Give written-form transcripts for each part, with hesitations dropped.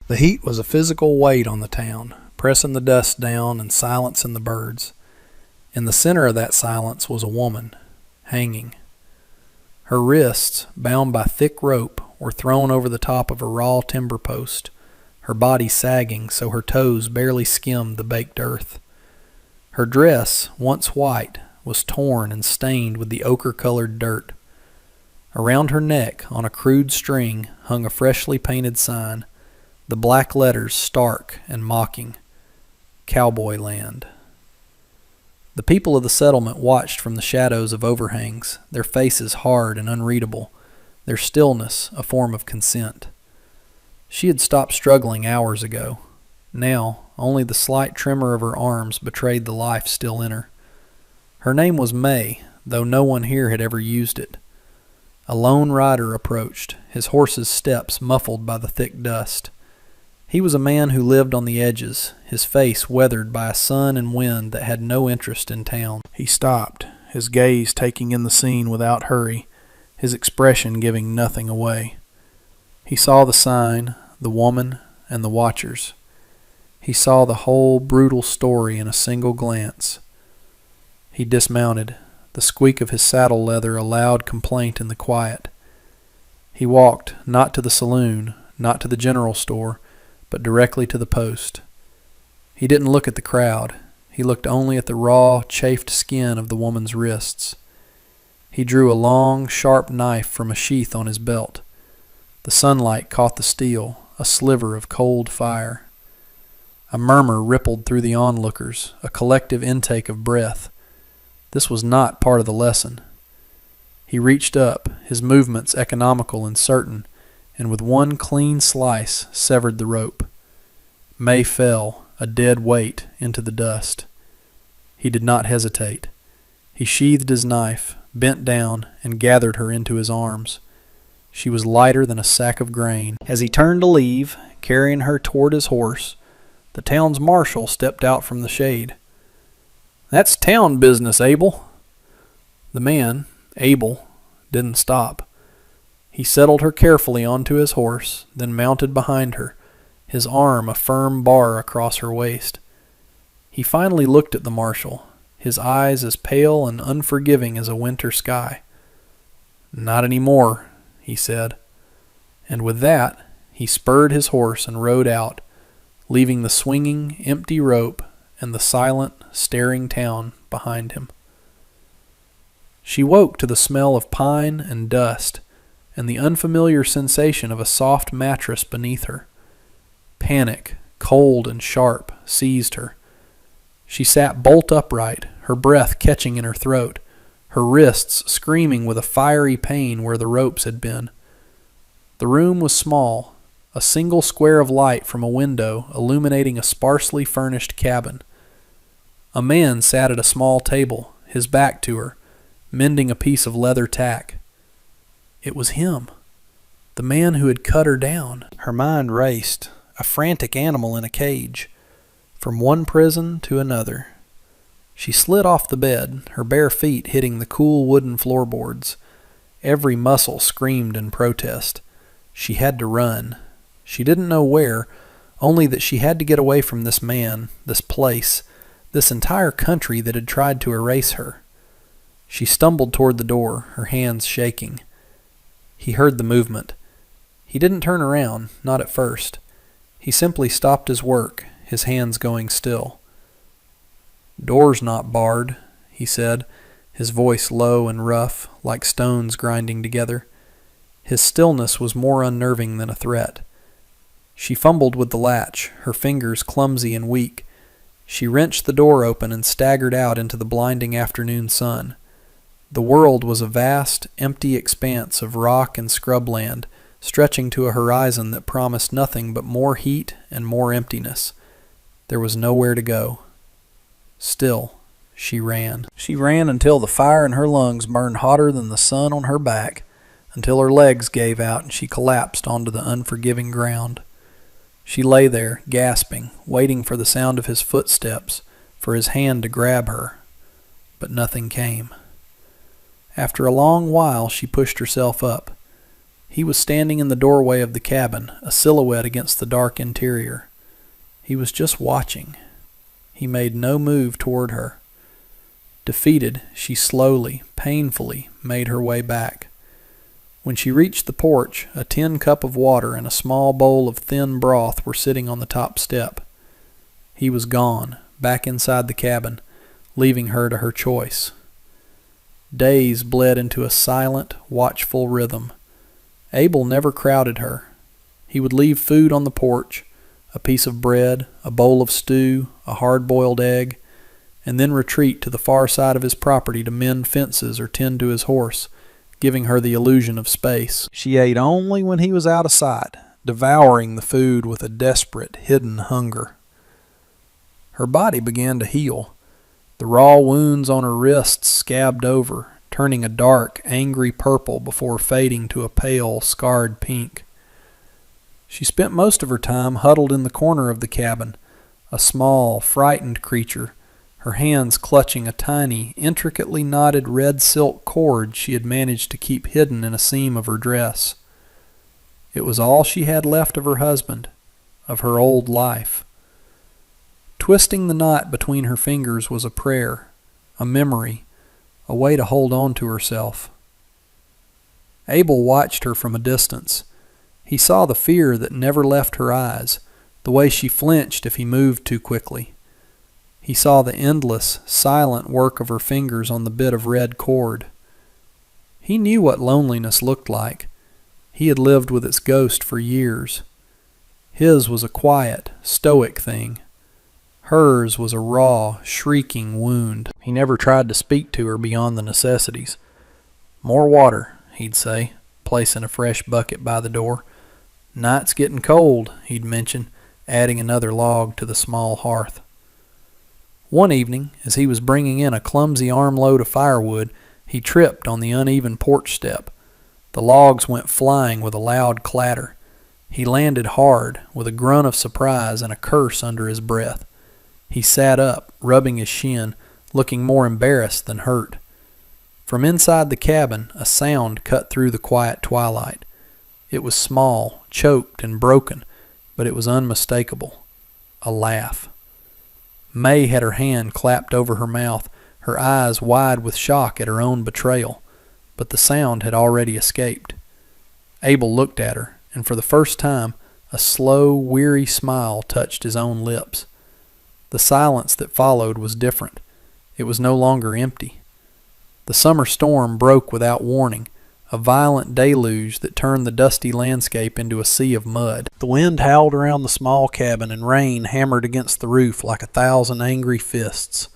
The heat was a physical weight on the town, pressing the dust down and silencing the birds. In the center of that silence was a woman, hanging. Her wrists, bound by thick rope, were thrown over the top of a raw timber post, her body sagging so her toes barely skimmed the baked earth. Her dress, once white, was torn and stained with the ochre-colored dirt. Around her neck, on a crude string, hung a freshly painted sign, the black letters stark and mocking, Cowboy Land. The people of the settlement watched from the shadows of overhangs, their faces hard and unreadable, their stillness a form of consent. She had stopped struggling hours ago. Now, only the slight tremor of her arms betrayed the life still in her. Her name was May, though no one here had ever used it. A lone rider approached, his horse's steps muffled by the thick dust. He was a man who lived on the edges, his face weathered by a sun and wind that had no interest in town. He stopped, his gaze taking in the scene without hurry, his expression giving nothing away. He saw the sign, the woman, and the watchers. He saw the whole brutal story in a single glance. He dismounted, the squeak of his saddle leather a loud complaint in the quiet. He walked, not to the saloon, not to the general store, but directly to the post. He didn't look at the crowd. He looked only at the raw, chafed skin of the woman's wrists. He drew a long, sharp knife from a sheath on his belt. The sunlight caught the steel, a sliver of cold fire. A murmur rippled through the onlookers, a collective intake of breath. This was not part of the lesson. He reached up, his movements economical and certain, and with one clean slice severed the rope. May fell, a dead weight, into the dust. He did not hesitate. He sheathed his knife, bent down, and gathered her into his arms. She was lighter than a sack of grain. As he turned to leave, carrying her toward his horse, the town's marshal stepped out from the shade. "That's town business, Abel." The man, Abel, didn't stop. He settled her carefully onto his horse, then mounted behind her, his arm a firm bar across her waist. He finally looked at the marshal, his eyes as pale and unforgiving as a winter sky. "Not any more," he said. And with that, he spurred his horse and rode out, leaving the swinging, empty rope and the silent, staring town behind him. She woke to the smell of pine and dust, and the unfamiliar sensation of a soft mattress beneath her. Panic, cold and sharp, seized her. She sat bolt upright, her breath catching in her throat, her wrists screaming with a fiery pain where the ropes had been. The room was small, a single square of light from a window illuminating a sparsely furnished cabin. A man sat at a small table, his back to her, mending a piece of leather tack. It was him, the man who had cut her down. Her mind raced, a frantic animal in a cage, from one prison to another. She slid off the bed, her bare feet hitting the cool wooden floorboards. Every muscle screamed in protest. She had to run. She didn't know where, only that she had to get away from this man, this place, this entire country that had tried to erase her. She stumbled toward the door, her hands shaking. He heard the movement. He didn't turn around, not at first. He simply stopped his work, his hands going still. "Door's not barred," he said, his voice low and rough, like stones grinding together. His stillness was more unnerving than a threat. She fumbled with the latch, her fingers clumsy and weak. She wrenched the door open and staggered out into the blinding afternoon sun. The world was a vast, empty expanse of rock and scrubland, stretching to a horizon that promised nothing but more heat and more emptiness. There was nowhere to go. Still, she ran. She ran until the fire in her lungs burned hotter than the sun on her back, until her legs gave out and she collapsed onto the unforgiving ground. She lay there, gasping, waiting for the sound of his footsteps, for his hand to grab her. But nothing came. After a long while, she pushed herself up. He was standing in the doorway of the cabin, a silhouette against the dark interior. He was just watching. He made no move toward her. Defeated, she slowly, painfully made her way back. When she reached the porch, a tin cup of water and a small bowl of thin broth were sitting on the top step. He was gone, back inside the cabin, leaving her to her choice. Days bled into a silent, watchful rhythm. Abel never crowded her. He would leave food on the porch, a piece of bread, a bowl of stew, a hard-boiled egg, and then retreat to the far side of his property to mend fences or tend to his horse, giving her the illusion of space. She ate only when he was out of sight, devouring the food with a desperate, hidden hunger. Her body began to heal. The raw wounds on her wrists scabbed over, turning a dark, angry purple before fading to a pale, scarred pink. She spent most of her time huddled in the corner of the cabin, a small, frightened creature, her hands clutching a tiny, intricately knotted red silk cord she had managed to keep hidden in a seam of her dress. It was all she had left of her husband, of her old life. Twisting the knot between her fingers was a prayer, a memory, a way to hold on to herself. Abel watched her from a distance. He saw the fear that never left her eyes, the way she flinched if he moved too quickly. He saw the endless, silent work of her fingers on the bit of red cord. He knew what loneliness looked like. He had lived with its ghost for years. His was a quiet, stoic thing. Hers was a raw, shrieking wound. He never tried to speak to her beyond the necessities. "More water," he'd say, placing a fresh bucket by the door. "Night's getting cold," he'd mention, adding another log to the small hearth. One evening, as he was bringing in a clumsy armload of firewood, he tripped on the uneven porch step. The logs went flying with a loud clatter. He landed hard, with a grunt of surprise and a curse under his breath. He sat up, rubbing his shin, looking more embarrassed than hurt. From inside the cabin, a sound cut through the quiet twilight. It was small, choked, and broken, but it was unmistakable. A laugh. May had her hand clapped over her mouth, her eyes wide with shock at her own betrayal, but the sound had already escaped. Abel looked at her, and for the first time, a slow, weary smile touched his own lips. The silence that followed was different. It was no longer empty. The summer storm broke without warning, a violent deluge that turned the dusty landscape into a sea of mud. The wind howled around the small cabin, and rain hammered against the roof like 1,000 angry fists.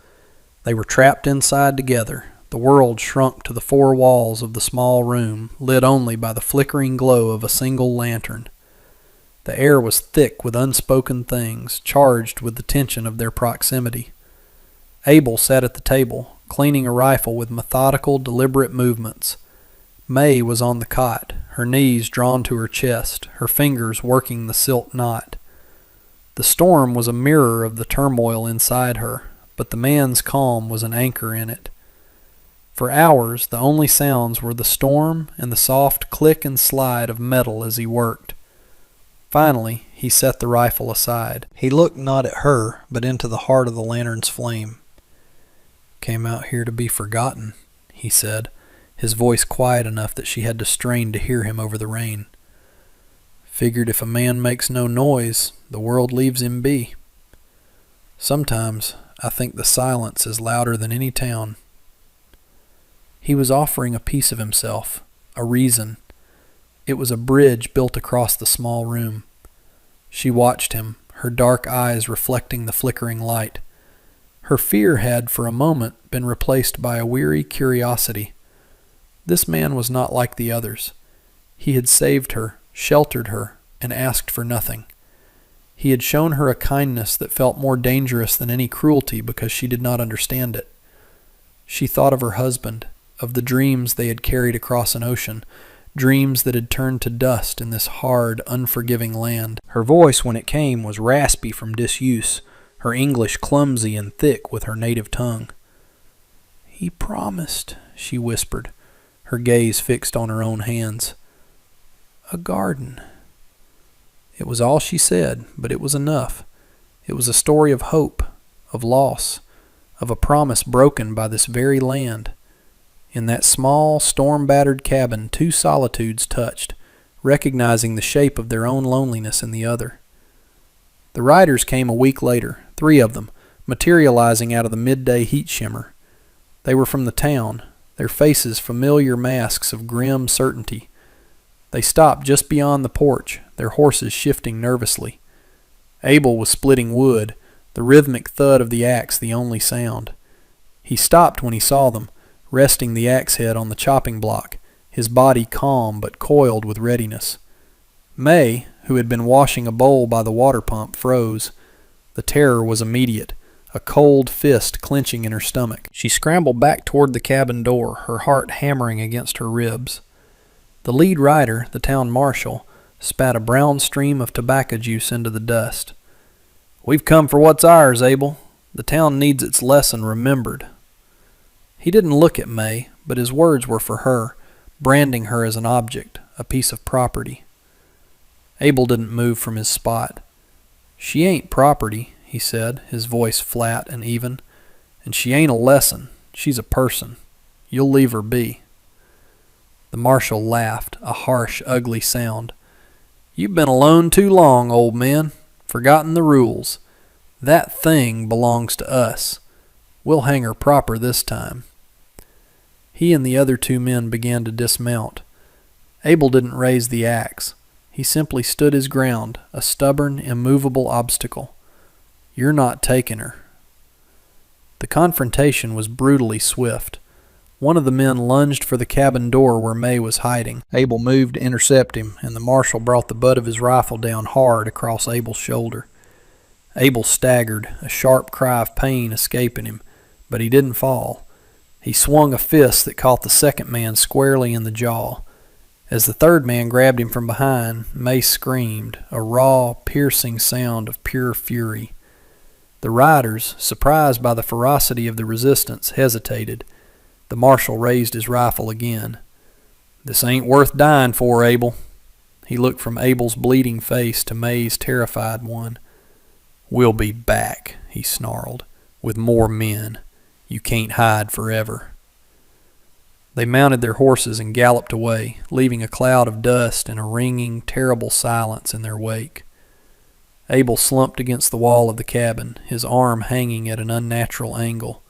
They were trapped inside together. The world shrunk to the four walls of the small room, lit only by the flickering glow of a single lantern. The air was thick with unspoken things, charged with the tension of their proximity. Abel sat at the table, cleaning a rifle with methodical, deliberate movements. May was on the cot, her knees drawn to her chest, her fingers working the silk knot. The storm was a mirror of the turmoil inside her, but the man's calm was an anchor in it. For hours, the only sounds were the storm and the soft click and slide of metal as he worked. Finally, he set the rifle aside. He looked not at her, but into the heart of the lantern's flame. "Came out here to be forgotten," he said, his voice quiet enough that she had to strain to hear him over the rain. "Figured if a man makes no noise, the world leaves him be. Sometimes I think the silence is louder than any town." He was offering a piece of himself, a reason. It was a bridge built across the small room. She watched him, her dark eyes reflecting the flickering light. Her fear had, for a moment, been replaced by a weary curiosity. This man was not like the others. He had saved her, sheltered her, and asked for nothing. He had shown her a kindness that felt more dangerous than any cruelty because she did not understand it. She thought of her husband, of the dreams they had carried across an ocean, dreams that had turned to dust in this hard, unforgiving land. Her voice, when it came, was raspy from disuse, her English clumsy and thick with her native tongue. "He promised," she whispered, her gaze fixed on her own hands. A garden. It was all she said, but it was enough. It was a story of hope, of loss, of a promise broken by this very land. In that small, storm-battered cabin, two solitudes touched, recognizing the shape of their own loneliness in the other. The riders came a week later, 3 of them, materializing out of the midday heat shimmer. They were from the town, their faces familiar masks of grim certainty. They stopped just beyond the porch, their horses shifting nervously. Abel was splitting wood, the rhythmic thud of the axe the only sound. He stopped when he saw them, resting the axe head on the chopping block, his body calm but coiled with readiness. May, who had been washing a bowl by the water pump, froze. The terror was immediate, a cold fist clenching in her stomach. She scrambled back toward the cabin door, her heart hammering against her ribs. The lead rider, the town marshal, spat a brown stream of tobacco juice into the dust. "We've come for what's ours, Abel. The town needs its lesson remembered." He didn't look at May, but his words were for her, branding her as an object, a piece of property. Abel didn't move from his spot. "She ain't property," he said, his voice flat and even. "And she ain't a lesson. She's a person. You'll leave her be." The marshal laughed, a harsh, ugly sound. "You've been alone too long, old man. Forgotten the rules. That thing belongs to us. We'll hang her proper this time." He and the other 2 men began to dismount. Abel didn't raise the axe. He simply stood his ground, a stubborn, immovable obstacle. "You're not taking her." The confrontation was brutally swift. One of the men lunged for the cabin door where May was hiding. Abel moved to intercept him, and the marshal brought the butt of his rifle down hard across Abel's shoulder. Abel staggered, a sharp cry of pain escaping him, but he didn't fall. He swung a fist that caught the second man squarely in the jaw. As the third man grabbed him from behind, May screamed, a raw, piercing sound of pure fury. The riders, surprised by the ferocity of the resistance, hesitated. The marshal raised his rifle again. "This ain't worth dying for, Abel." He looked from Abel's bleeding face to May's terrified one. "We'll be back," he snarled, "with more men. You can't hide forever." They mounted their horses and galloped away, leaving a cloud of dust and a ringing, terrible silence in their wake. Abel slumped against the wall of the cabin, his arm hanging at an unnatural angle.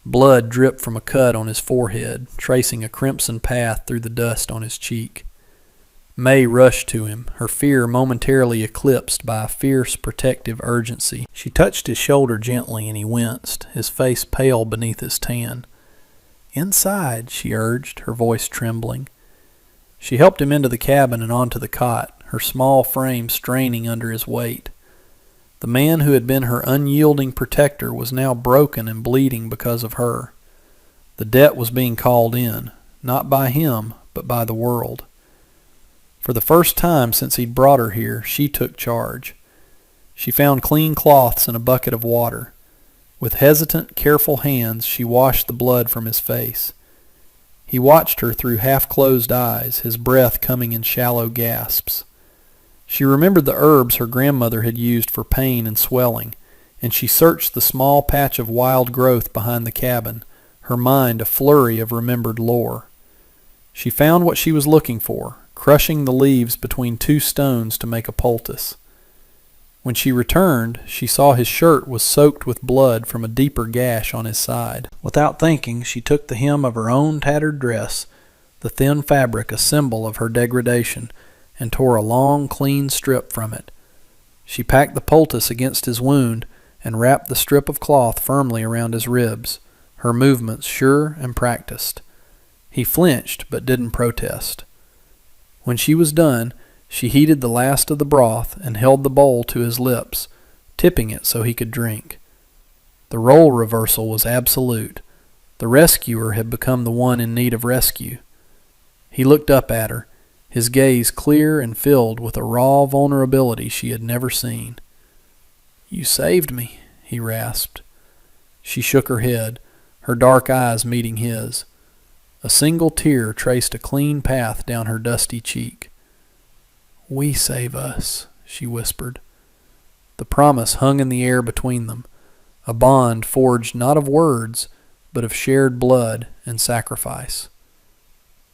Blood dripped from a cut on his forehead, tracing a crimson path through the dust on his cheek. May rushed to him, her fear momentarily eclipsed by a fierce, protective urgency. She touched his shoulder gently, and he winced, his face pale beneath his tan. "Inside," she urged, her voice trembling. She helped him into the cabin and onto the cot, her small frame straining under his weight. The man who had been her unyielding protector was now broken and bleeding because of her. The debt was being called in, not by him, but by the world. For the first time since he'd brought her here, she took charge. She found clean cloths and a bucket of water. With hesitant, careful hands, she washed the blood from his face. He watched her through half-closed eyes, his breath coming in shallow gasps. She remembered the herbs her grandmother had used for pain and swelling, and she searched the small patch of wild growth behind the cabin, her mind a flurry of remembered lore. She found what she was looking for, crushing the leaves between 2 stones to make a poultice. When she returned, she saw his shirt was soaked with blood from a deeper gash on his side. Without thinking, she took the hem of her own tattered dress, the thin fabric a symbol of her degradation, and tore a long, clean strip from it. She packed the poultice against his wound and wrapped the strip of cloth firmly around his ribs, her movements sure and practiced. He flinched but didn't protest. When she was done, she heated the last of the broth and held the bowl to his lips, tipping it so he could drink. The role reversal was absolute. The rescuer had become the one in need of rescue. He looked up at her, his gaze clear and filled with a raw vulnerability she had never seen. "You saved me," he rasped. She shook her head, her dark eyes meeting his. A single tear traced a clean path down her dusty cheek. "We save us," she whispered. The promise hung in the air between them, a bond forged not of words, but of shared blood and sacrifice.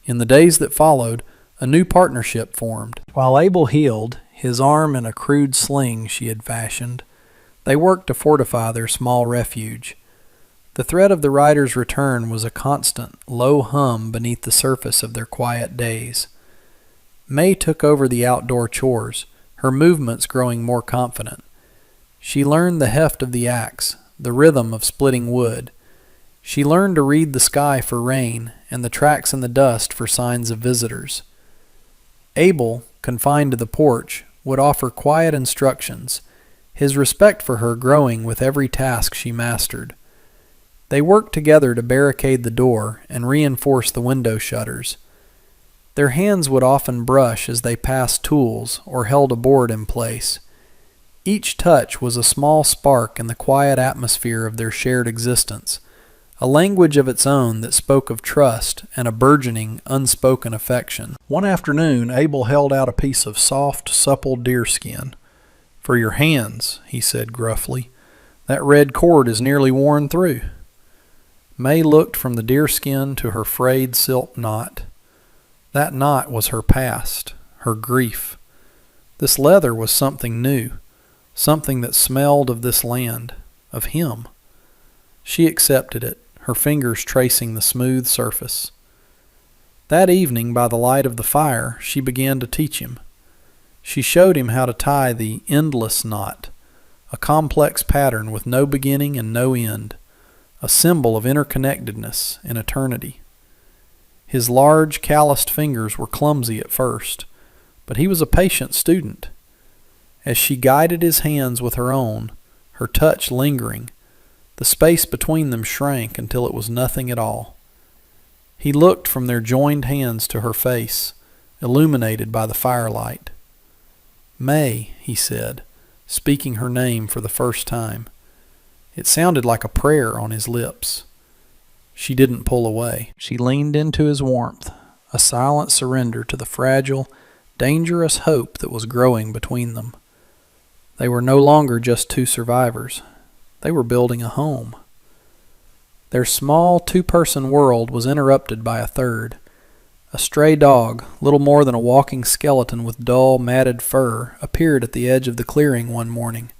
In the days that followed, a new partnership formed. While Abel healed, his arm in a crude sling she had fashioned, they worked to fortify their small refuge. The threat of the rider's return was a constant, low hum beneath the surface of their quiet days. May took over the outdoor chores, her movements growing more confident. She learned the heft of the axe, the rhythm of splitting wood. She learned to read the sky for rain and the tracks in the dust for signs of visitors. Abel, confined to the porch, would offer quiet instructions, his respect for her growing with every task she mastered. They worked together to barricade the door and reinforce the window shutters. Their hands would often brush as they passed tools or held a board in place. Each touch was a small spark in the quiet atmosphere of their shared existence, a language of its own that spoke of trust and a burgeoning, unspoken affection. One afternoon, Abel held out a piece of soft, supple deerskin. "For your hands," he said gruffly. "That red cord is nearly worn through." May looked from the deerskin to her frayed silk knot. That knot was her past, her grief. This leather was something new, something that smelled of this land, of him. She accepted it, her fingers tracing the smooth surface. That evening, by the light of the fire, she began to teach him. She showed him how to tie the endless knot, a complex pattern with no beginning and no end, a symbol of interconnectedness in eternity. His large, calloused fingers were clumsy at first, but he was a patient student. As she guided his hands with her own, her touch lingering, the space between them shrank until it was nothing at all. He looked from their joined hands to her face, illuminated by the firelight. "May," he said, speaking her name for the first time. It sounded like a prayer on his lips. She didn't pull away. She leaned into his warmth, a silent surrender to the fragile, dangerous hope that was growing between them. They were no longer just two survivors. They were building a home. Their small two-person world was interrupted by a third. A stray dog, little more than a walking skeleton with dull, matted fur, appeared at the edge of the clearing one morning.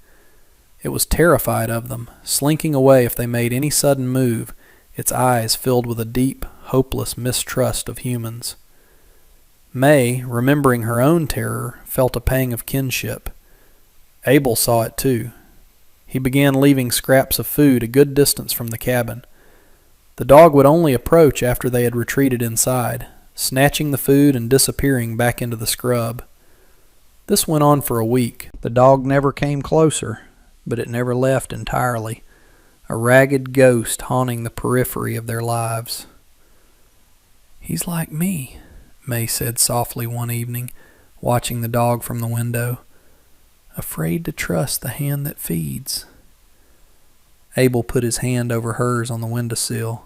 It was terrified of them, slinking away if they made any sudden move, its eyes filled with a deep, hopeless mistrust of humans. May, remembering her own terror, felt a pang of kinship. Abel saw it too. He began leaving scraps of food a good distance from the cabin. The dog would only approach after they had retreated inside, snatching the food and disappearing back into the scrub. This went on for a week. The dog never came closer, but it never left entirely, a ragged ghost haunting the periphery of their lives. "He's like me," May said softly one evening, watching the dog from the window. "Afraid to trust the hand that feeds." Abel put his hand over hers on the windowsill.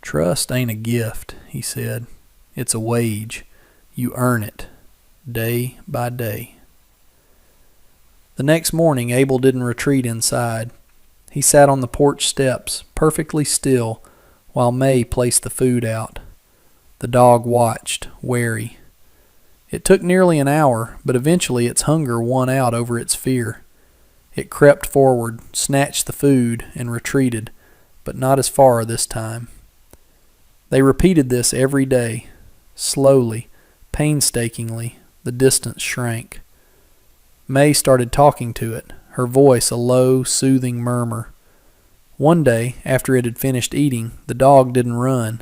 "Trust ain't a gift," he said. "It's a wage. You earn it, day by day." The next morning, Abel didn't retreat inside. He sat on the porch steps, perfectly still, while May placed the food out. The dog watched, wary. It took nearly an hour, but eventually its hunger won out over its fear. It crept forward, snatched the food, and retreated, but not as far this time. They repeated this every day. Slowly, painstakingly, the distance shrank. May started talking to it, her voice a low, soothing murmur. One day, after it had finished eating, the dog didn't run.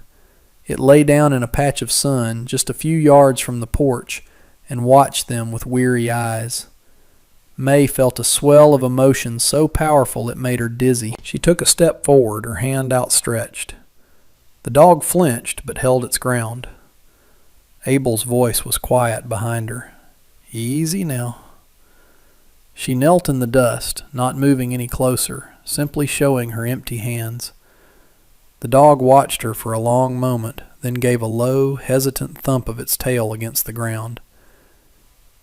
It lay down in a patch of sun just a few yards from the porch and watched them with weary eyes. May felt a swell of emotion so powerful it made her dizzy. She took a step forward, her hand outstretched. The dog flinched but held its ground. Abel's voice was quiet behind her. "Easy now." She knelt in the dust, not moving any closer, simply showing her empty hands. The dog watched her for a long moment, then gave a low, hesitant thump of its tail against the ground.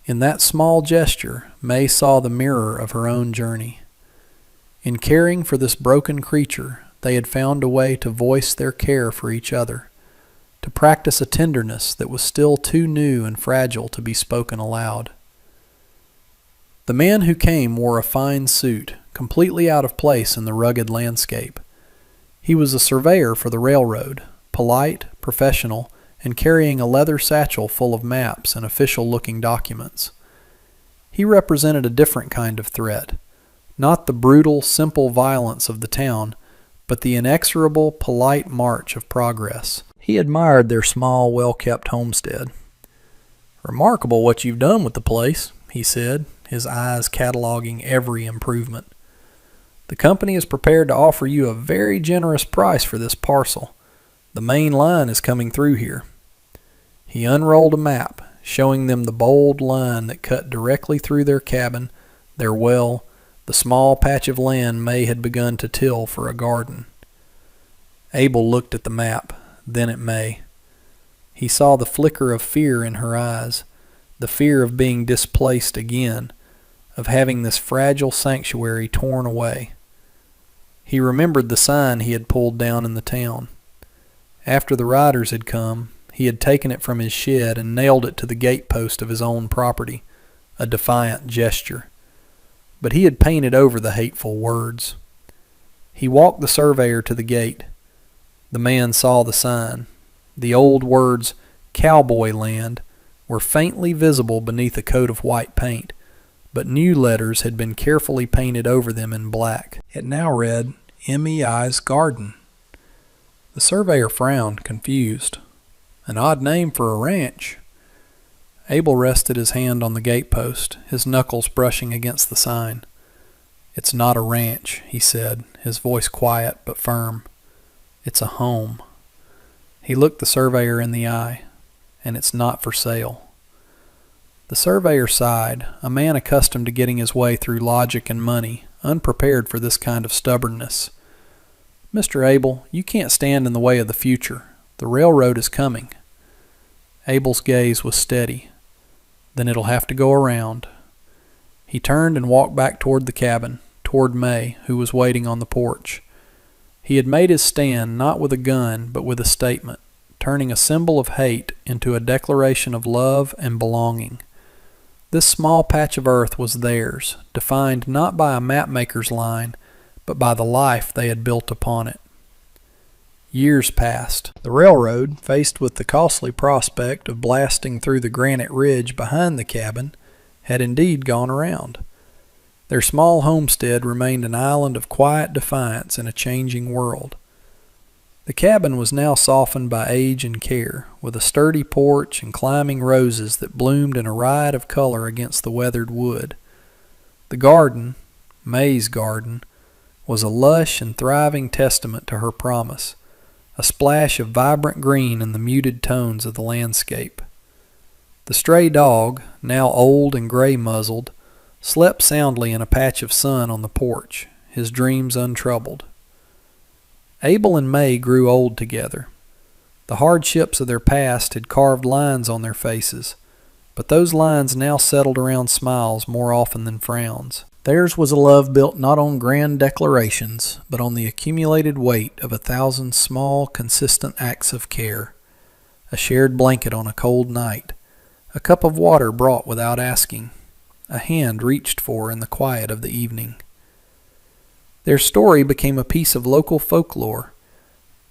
In that small gesture, May saw the mirror of her own journey. In caring for this broken creature, they had found a way to voice their care for each other, to practice a tenderness that was still too new and fragile to be spoken aloud. The man who came wore a fine suit, completely out of place in the rugged landscape. He was a surveyor for the railroad, polite, professional, and carrying a leather satchel full of maps and official-looking documents. He represented a different kind of threat, not the brutal, simple violence of the town, but the inexorable, polite march of progress. He admired their small, well-kept homestead. "Remarkable what you've done with the place," he said, his eyes cataloging every improvement. "The company is prepared to offer you a very generous price for this parcel. The main line is coming through here." He unrolled a map, showing them the bold line that cut directly through their cabin, their well, the small patch of land May had begun to till for a garden. Abel looked at the map, then at May. He saw the flicker of fear in her eyes, the fear of being displaced again, of having this fragile sanctuary torn away. He remembered the sign he had pulled down in the town. After the riders had come, he had taken it from his shed and nailed it to the gatepost of his own property, a defiant gesture. But he had painted over the hateful words. He walked the surveyor to the gate. The man saw the sign. The old words, "Cowboy Land," were faintly visible beneath a coat of white paint, but new letters had been carefully painted over them in black. It now read, "MEI's Garden." The surveyor frowned, confused. An odd name for a ranch. Abel rested his hand on the gatepost, his knuckles brushing against the sign. "It's not a ranch," he said, his voice quiet but firm. "It's a home." He looked the surveyor in the eye. "And it's not for sale." The surveyor sighed, a man accustomed to getting his way through logic and money, unprepared for this kind of stubbornness. "Mr. Abel, you can't stand in the way of the future. The railroad is coming." Abel's gaze was steady. "Then it'll have to go around." He turned and walked back toward the cabin, toward May, who was waiting on the porch. He had made his stand not with a gun, but with a statement, turning a symbol of hate into a declaration of love and belonging. This small patch of earth was theirs, defined not by a mapmaker's line, but by the life they had built upon it. Years passed. The railroad, faced with the costly prospect of blasting through the granite ridge behind the cabin, had indeed gone around. Their small homestead remained an island of quiet defiance in a changing world. The cabin was now softened by age and care, with a sturdy porch and climbing roses that bloomed in a riot of color against the weathered wood. The garden, May's garden, was a lush and thriving testament to her promise, a splash of vibrant green in the muted tones of the landscape. The stray dog, now old and gray-muzzled, slept soundly in a patch of sun on the porch, his dreams untroubled. Abel and May grew old together. The hardships of their past had carved lines on their faces, but those lines now settled around smiles more often than frowns. Theirs was a love built not on grand declarations, but on the accumulated weight of 1,000 small, consistent acts of care. A shared blanket on a cold night, a cup of water brought without asking, a hand reached for in the quiet of the evening. Their story became a piece of local folklore.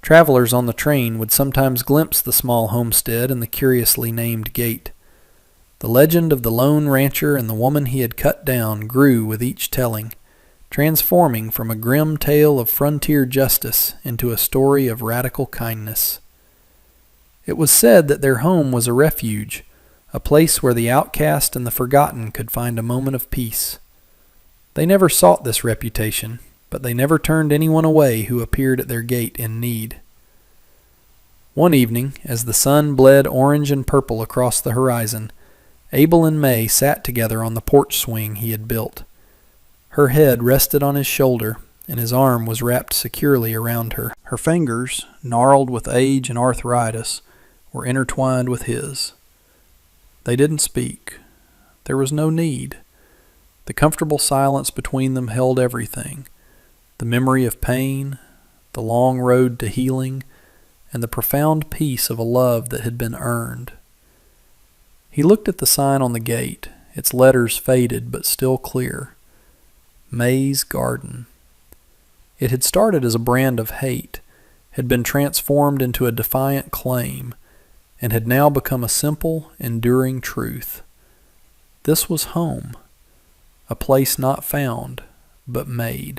Travelers on the train would sometimes glimpse the small homestead and the curiously named gate. The legend of the lone rancher and the woman he had cut down grew with each telling, transforming from a grim tale of frontier justice into a story of radical kindness. It was said that their home was a refuge, a place where the outcast and the forgotten could find a moment of peace. They never sought this reputation, but they never turned anyone away who appeared at their gate in need. One evening, as the sun bled orange and purple across the horizon, Abel and May sat together on the porch swing he had built. Her head rested on his shoulder, and his arm was wrapped securely around her. Her fingers, gnarled with age and arthritis, were intertwined with his. They didn't speak. There was no need. The comfortable silence between them held everything: the memory of pain, the long road to healing, and the profound peace of a love that had been earned. He looked at the sign on the gate, its letters faded but still clear. May's Garden. It had started as a brand of hate, had been transformed into a defiant claim, and had now become a simple, enduring truth. This was home, a place not found, but made.